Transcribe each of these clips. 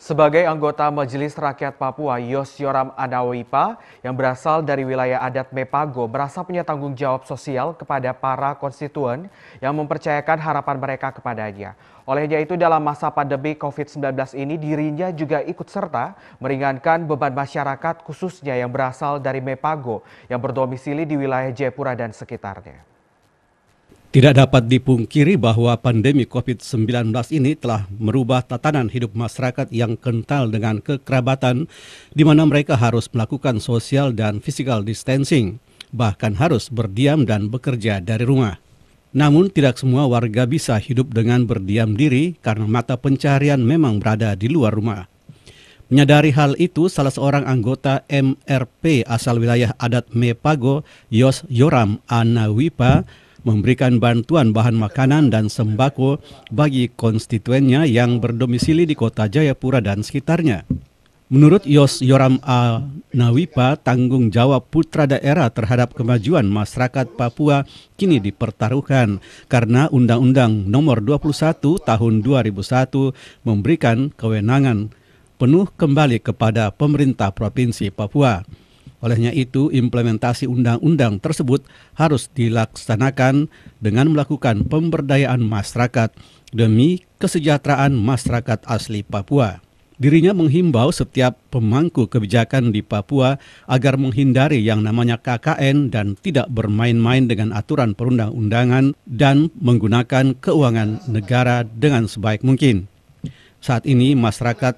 Sebagai anggota Majelis Rakyat Papua, Yos Yoram Anawipa yang berasal dari wilayah adat Mepago merasa punya tanggung jawab sosial kepada para konstituen yang mempercayakan harapan mereka kepadanya. Olehnya itu dalam masa pandemi COVID-19 ini dirinya juga ikut serta meringankan beban masyarakat khususnya yang berasal dari Mepago yang berdomisili di wilayah Jayapura dan sekitarnya. Tidak dapat dipungkiri bahwa pandemi COVID-19 ini telah merubah tatanan hidup masyarakat yang kental dengan kekerabatan, di mana mereka harus melakukan social dan physical distancing, bahkan harus berdiam dan bekerja dari rumah. Namun tidak semua warga bisa hidup dengan berdiam diri karena mata pencaharian memang berada di luar rumah. Menyadari hal itu, salah seorang anggota MRP asal wilayah adat Mepago, Yos Yoram Anawipa, memberikan bantuan bahan makanan dan sembako bagi konstituennya yang berdomisili di kota Jayapura dan sekitarnya. Menurut Yos Yoram Anawipa, tanggung jawab putra daerah terhadap kemajuan masyarakat Papua kini dipertaruhkan karena Undang-Undang Nomor 21 Tahun 2001 memberikan kewenangan penuh kembali kepada pemerintah Provinsi Papua. Olehnya itu, implementasi undang-undang tersebut harus dilaksanakan dengan melakukan pemberdayaan masyarakat demi kesejahteraan masyarakat asli Papua. Dirinya menghimbau setiap pemangku kebijakan di Papua agar menghindari yang namanya KKN dan tidak bermain-main dengan aturan perundang-undangan dan menggunakan keuangan negara dengan sebaik mungkin. Saat ini masyarakat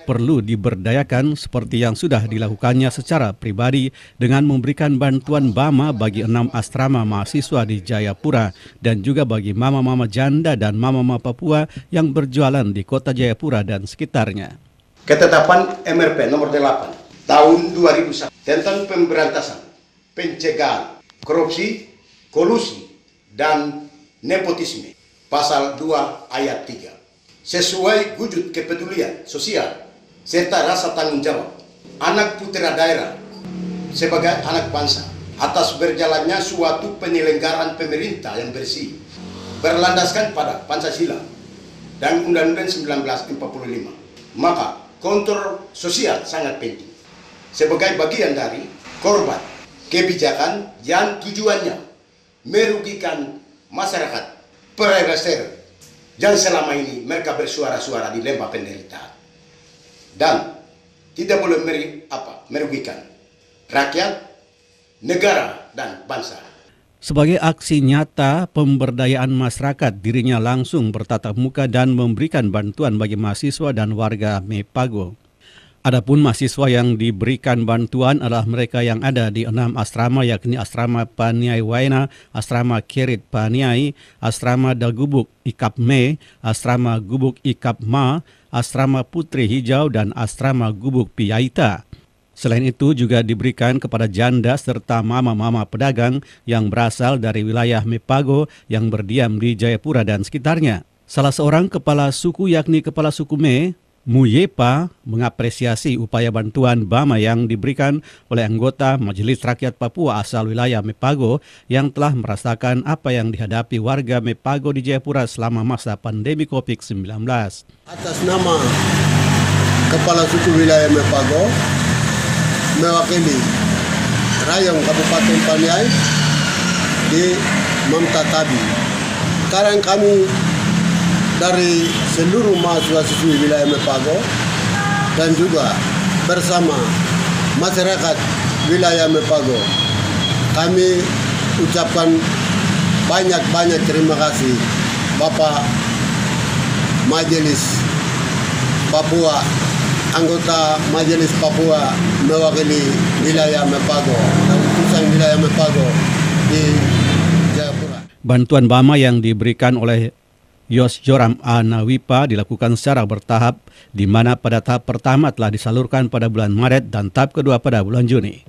perlu diberdayakan seperti yang sudah dilakukannya secara pribadi dengan memberikan bantuan BAMA bagi 6 asrama mahasiswa di Jayapura dan juga bagi mama-mama janda dan mama-mama Papua yang berjualan di kota Jayapura dan sekitarnya. Ketetapan MRP nomor 8 tahun 2001 tentang pemberantasan, pencegahan, korupsi, kolusi, dan nepotisme pasal 2 ayat 3 sesuai wujud kepedulian sosial serta rasa tanggung jawab anak putra daerah sebagai anak bangsa atas berjalannya suatu penyelenggaraan pemerintah yang bersih berlandaskan pada Pancasila dan Undang-Undang 1945. Maka kontrol sosial sangat penting sebagai bagian dari korban kebijakan yang tujuannya merugikan masyarakat pereser yang selama ini mereka bersuara-suara di lembah penderitaan dan tidak boleh merugikan rakyat, negara, dan bangsa. Sebagai aksi nyata pemberdayaan masyarakat, dirinya langsung bertatap muka dan memberikan bantuan bagi mahasiswa dan warga Mepago. Adapun mahasiswa yang diberikan bantuan adalah mereka yang ada di 6 asrama, yakni Asrama Paniai Waena, Asrama Kerit Paniai, Asrama Dagubuk Ikap Me, Asrama Gubuk Ikap Ma, Asrama Putri Hijau, dan Asrama Gubuk Piyaita. Selain itu juga diberikan kepada janda serta mama-mama pedagang yang berasal dari wilayah Mepago yang berdiam di Jayapura dan sekitarnya. Salah seorang kepala suku yakni Kepala Suku Me, Muyepa, mengapresiasi upaya bantuan BAMA yang diberikan oleh anggota Majelis Rakyat Papua asal wilayah Mepago yang telah merasakan apa yang dihadapi warga Mepago di Jayapura selama masa pandemi COVID-19. Atas nama Kepala Suku Wilayah Mepago, mewakili Rayong Kabupaten Paniai di Mamtatabi. Sekarang kami dari seluruh mahasiswa-siswi wilayah Mepago dan juga bersama masyarakat wilayah Mepago, kami ucapkan banyak-banyak terima kasih Bapak Majelis Papua, anggota Majelis Papua mewakili wilayah Mepago dan utusan wilayah Mepago di Jayapura. Bantuan BAMA yang diberikan oleh Yos Yoram Anawipa dilakukan secara bertahap, di mana pada tahap pertama telah disalurkan pada bulan Maret dan tahap kedua pada bulan Juni.